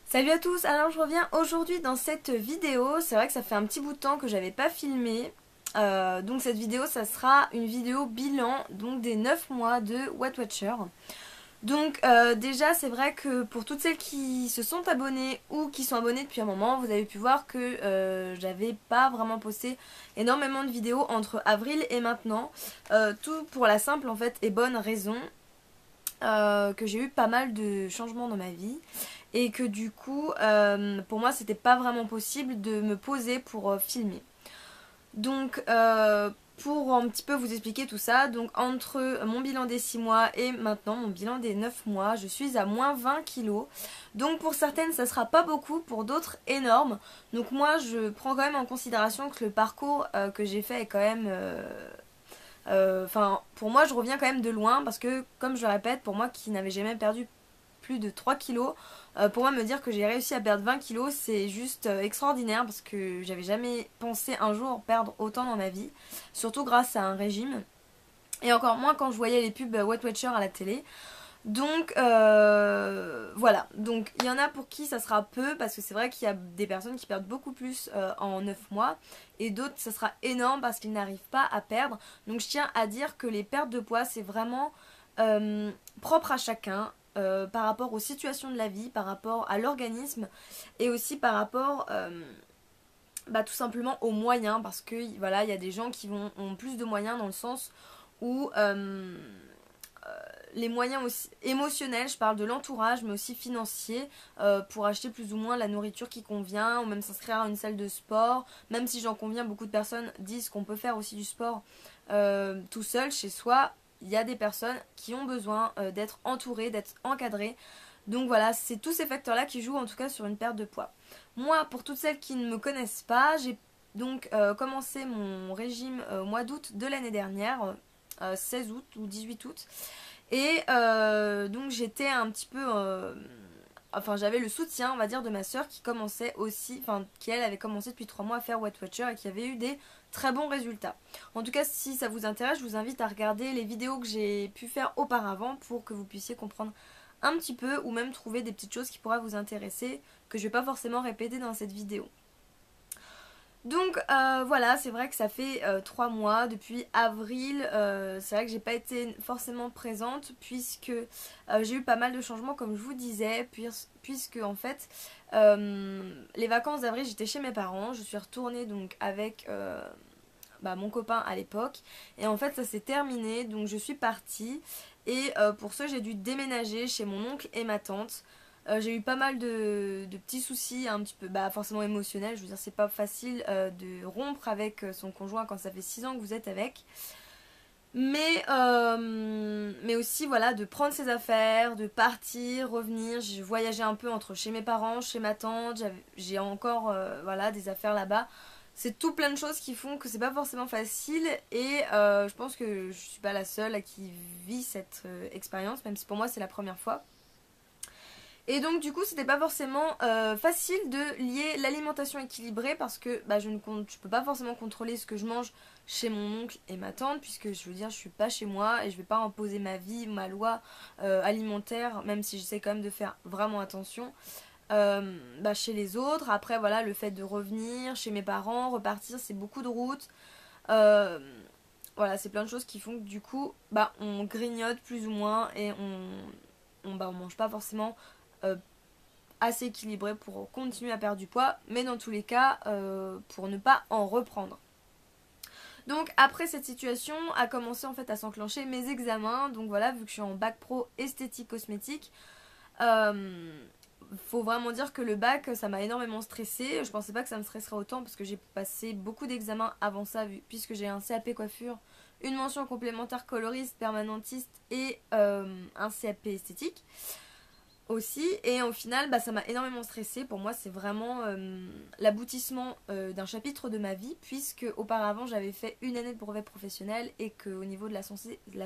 Salut à tous, alors je reviens aujourd'hui dans cette vidéo. C'est vrai que ça fait un petit bout de temps que j'avais pas filmé. Donc cette vidéo, ça sera une vidéo bilan donc des 9 mois de Weight Watcher. Donc déjà c'est vrai que pour toutes celles qui se sont abonnées ou qui sont abonnées depuis un moment, vous avez pu voir que j'avais pas vraiment posté énormément de vidéos entre avril et maintenant. Tout pour la simple en fait et bonne raison que j'ai eu pas mal de changements dans ma vie et que du coup pour moi c'était pas vraiment possible de me poser pour filmer. Donc pour un petit peu vous expliquer tout ça, donc entre mon bilan des 6 mois et maintenant mon bilan des 9 mois, je suis à moins 20 kilos. Donc pour certaines ça sera pas beaucoup, pour d'autres énorme. Donc moi je prends quand même en considération que le parcours que j'ai fait est quand même enfin, pour moi, je reviens quand même de loin parce que, comme je le répète, pour moi qui n'avais jamais perdu plus de 3 kilos, pour moi, me dire que j'ai réussi à perdre 20 kilos, c'est juste extraordinaire parce que j'avais jamais pensé un jour perdre autant dans ma vie, surtout grâce à un régime. Et encore moins quand je voyais les pubs Weight Watcher à la télé. Donc voilà, donc il y en a pour qui ça sera peu parce que c'est vrai qu'il y a des personnes qui perdent beaucoup plus en 9 mois et d'autres ça sera énorme parce qu'ils n'arrivent pas à perdre. Donc je tiens à dire que les pertes de poids c'est vraiment propre à chacun par rapport aux situations de la vie, par rapport à l'organisme et aussi par rapport tout simplement aux moyens parce que voilà il y a des gens qui ont plus de moyens dans le sens où les moyens aussi émotionnels, je parle de l'entourage, mais aussi financiers, pour acheter plus ou moins la nourriture qui convient, ou même s'inscrire à une salle de sport. Même si j'en conviens, beaucoup de personnes disent qu'on peut faire aussi du sport tout seul, chez soi. Il y a des personnes qui ont besoin d'être entourées, d'être encadrées. Donc voilà, c'est tous ces facteurs-là qui jouent en tout cas sur une perte de poids. Moi, pour toutes celles qui ne me connaissent pas, j'ai donc commencé mon régime au mois d'août de l'année dernière, 16 août ou 18 août. Et donc j'étais un petit peu... enfin j'avais le soutien on va dire de ma soeur qui commençait aussi, enfin qui elle avait commencé depuis 3 mois à faire Weight Watcher et qui avait eu des très bons résultats. En tout cas si ça vous intéresse je vous invite à regarder les vidéos que j'ai pu faire auparavant pour que vous puissiez comprendre un petit peu ou même trouver des petites choses qui pourraient vous intéresser que je vais pas forcément répéter dans cette vidéo. Donc voilà, c'est vrai que ça fait 3 mois depuis avril, c'est vrai que j'ai pas été forcément présente puisque j'ai eu pas mal de changements comme je vous disais, puisque en fait les vacances d'avril j'étais chez mes parents, je suis retournée donc avec mon copain à l'époque et en fait ça s'est terminé donc je suis partie et pour ce j'ai dû déménager chez mon oncle et ma tante. J'ai eu pas mal de petits soucis un petit peu forcément émotionnels, je veux dire c'est pas facile de rompre avec son conjoint quand ça fait 6 ans que vous êtes avec, mais aussi voilà de prendre ses affaires, de partir, revenir. J'ai voyagé un peu entre chez mes parents, chez ma tante, j'ai encore voilà des affaires là-bas. C'est tout plein de choses qui font que c'est pas forcément facile et je pense que je suis pas la seule à qui vit cette expérience, même si pour moi c'est la première fois. Et donc du coup c'était pas forcément facile de lier l'alimentation équilibrée parce que je peux pas forcément contrôler ce que je mange chez mon oncle et ma tante puisque je veux dire je suis pas chez moi et je vais pas imposer ma vie, ma loi alimentaire même si j'essaie quand même de faire vraiment attention chez les autres. Après voilà le fait de revenir chez mes parents, repartir c'est beaucoup de routes. Euh, voilà c'est plein de choses qui font que du coup on grignote plus ou moins et on mange pas forcément euh, assez équilibré pour continuer à perdre du poids, mais dans tous les cas, pour ne pas en reprendre. Donc après cette situation a commencé en fait à s'enclencher mes examens. Donc voilà, vu que je suis en bac pro esthétique cosmétique, faut vraiment dire que le bac ça m'a énormément stressée. Je pensais pas que ça me stresserait autant parce que j'ai passé beaucoup d'examens avant ça puisque j'ai un CAP coiffure, une mention complémentaire coloriste, permanentiste et un CAP esthétique aussi. Et au final ça m'a énormément stressée. Pour moi c'est vraiment l'aboutissement d'un chapitre de ma vie puisque auparavant j'avais fait une année de brevet professionnel et qu'au niveau de la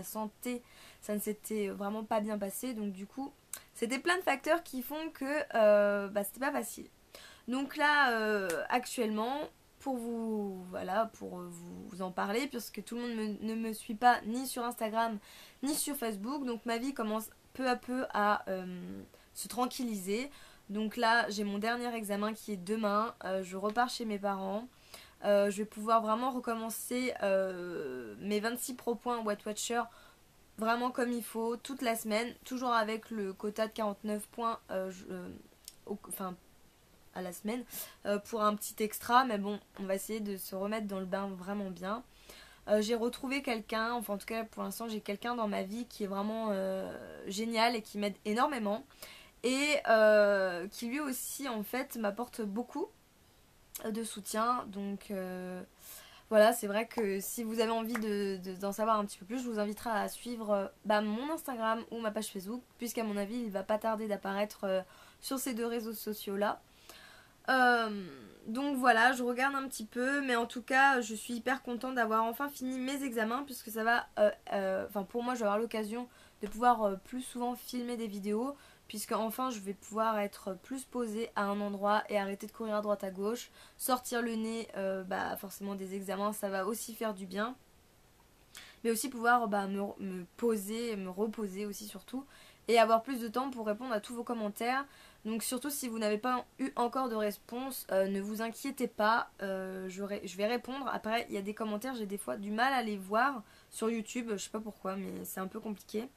santé ça ne s'était vraiment pas bien passé. Donc du coup c'était plein de facteurs qui font que c'était pas facile. Donc là actuellement pour vous voilà pour vous en parler puisque tout le monde ne me suit pas ni sur Instagram ni sur Facebook, donc ma vie commence peu à peu à se tranquilliser. Donc là j'ai mon dernier examen qui est demain, je repars chez mes parents. Je vais pouvoir vraiment recommencer mes 26 pro points Weight Watcher vraiment comme il faut toute la semaine, toujours avec le quota de 49 points enfin à la semaine pour un petit extra, mais bon on va essayer de se remettre dans le bain vraiment bien. J'ai retrouvé quelqu'un, enfin en tout cas pour l'instant j'ai quelqu'un dans ma vie qui est vraiment génial et qui m'aide énormément et qui lui aussi en fait m'apporte beaucoup de soutien. Donc voilà, c'est vrai que si vous avez envie d'en savoir un petit peu plus, je vous inviterai à suivre mon Instagram ou ma page Facebook, puisqu'à mon avis il va pas tarder d'apparaître sur ces deux réseaux sociaux là. Donc voilà, je regarde un petit peu, mais en tout cas je suis hyper contente d'avoir enfin fini mes examens, puisque ça va, enfin pour moi je vais avoir l'occasion de pouvoir plus souvent filmer des vidéos, puisque enfin je vais pouvoir être plus posée à un endroit et arrêter de courir à droite à gauche, sortir le nez, forcément des examens ça va aussi faire du bien, mais aussi pouvoir me poser, me reposer aussi surtout, et avoir plus de temps pour répondre à tous vos commentaires. Donc surtout si vous n'avez pas eu encore de réponse, ne vous inquiétez pas, je vais répondre. Après il y a des commentaires, j'ai des fois du mal à les voir sur YouTube, je sais pas pourquoi mais c'est un peu compliqué.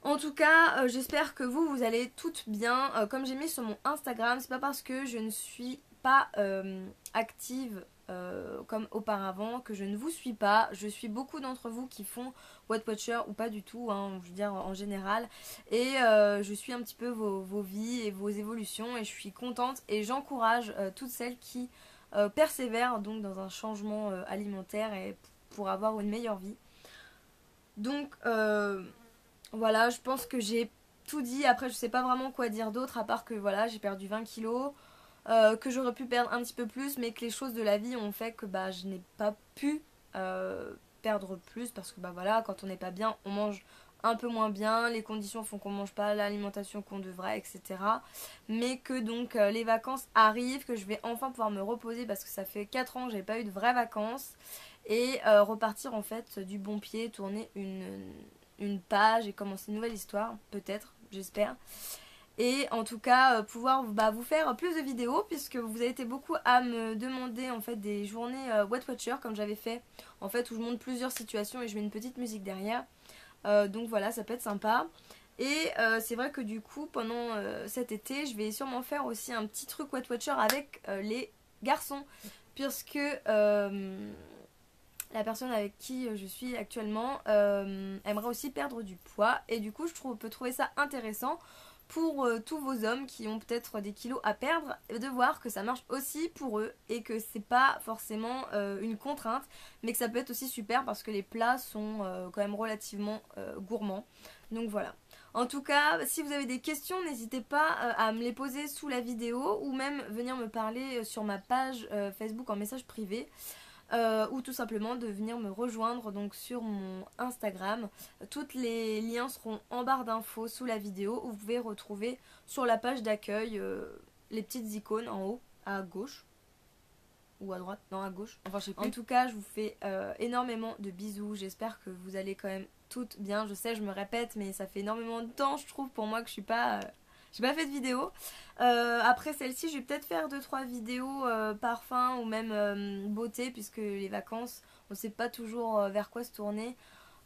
En tout cas, j'espère que vous allez toutes bien. Comme j'ai mis sur mon Instagram, c'est pas parce que je ne suis pas active comme auparavant que je ne vous suis pas. Je suis beaucoup d'entre vous qui font Weight Watcher ou pas du tout, hein, je veux dire en général. Et je suis un petit peu vos vies et vos évolutions et je suis contente et j'encourage toutes celles qui persévèrent donc dans un changement alimentaire et pour avoir une meilleure vie. Donc voilà, je pense que j'ai tout dit. Après, je sais pas vraiment quoi dire d'autre, à part que voilà, j'ai perdu 20 kilos, que j'aurais pu perdre un petit peu plus, mais que les choses de la vie ont fait que je n'ai pas pu perdre plus, parce que voilà, quand on n'est pas bien, on mange un peu moins bien, les conditions font qu'on mange pas l'alimentation qu'on devrait, etc. Mais que donc les vacances arrivent, que je vais enfin pouvoir me reposer, parce que ça fait 4 ans que j'ai pas eu de vraies vacances, et repartir en fait du bon pied, tourner une page et commencer une nouvelle histoire, peut-être, j'espère. Et en tout cas pouvoir vous faire plus de vidéos, puisque vous avez été beaucoup à me demander en fait des journées Weight Watcher comme j'avais fait, en fait où je montre plusieurs situations et je mets une petite musique derrière. Donc voilà, ça peut être sympa. Et c'est vrai que du coup pendant cet été je vais sûrement faire aussi un petit truc Weight Watcher avec les garçons, puisque la personne avec qui je suis actuellement aimerait aussi perdre du poids, et du coup peux trouver ça intéressant pour tous vos hommes qui ont peut-être des kilos à perdre, de voir que ça marche aussi pour eux et que c'est pas forcément une contrainte, mais que ça peut être aussi super parce que les plats sont quand même relativement gourmands. Donc voilà. En tout cas, si vous avez des questions, n'hésitez pas à me les poser sous la vidéo ou même venir me parler sur ma page Facebook en message privé. Ou tout simplement de venir me rejoindre donc sur mon Instagram. Tous les liens seront en barre d'infos sous la vidéo, où vous pouvez retrouver sur la page d'accueil les petites icônes en haut à gauche ou à droite, non à gauche, enfin je sais plus. En tout cas je vous fais énormément de bisous, j'espère que vous allez quand même toutes bien. Je sais, je me répète, mais ça fait énormément de temps je trouve pour moi que je suis pas... j'ai pas fait de vidéo. Après celle-ci, je vais peut-être faire 2-3 vidéos parfum ou même beauté, puisque les vacances, on sait pas toujours vers quoi se tourner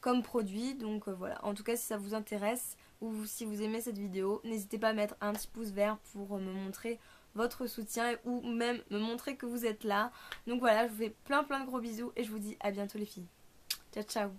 comme produit. Donc voilà. En tout cas, si ça vous intéresse ou si vous aimez cette vidéo, n'hésitez pas à mettre un petit pouce vert pour me montrer votre soutien ou même me montrer que vous êtes là. Donc voilà, je vous fais plein de gros bisous et je vous dis à bientôt les filles. Ciao ciao.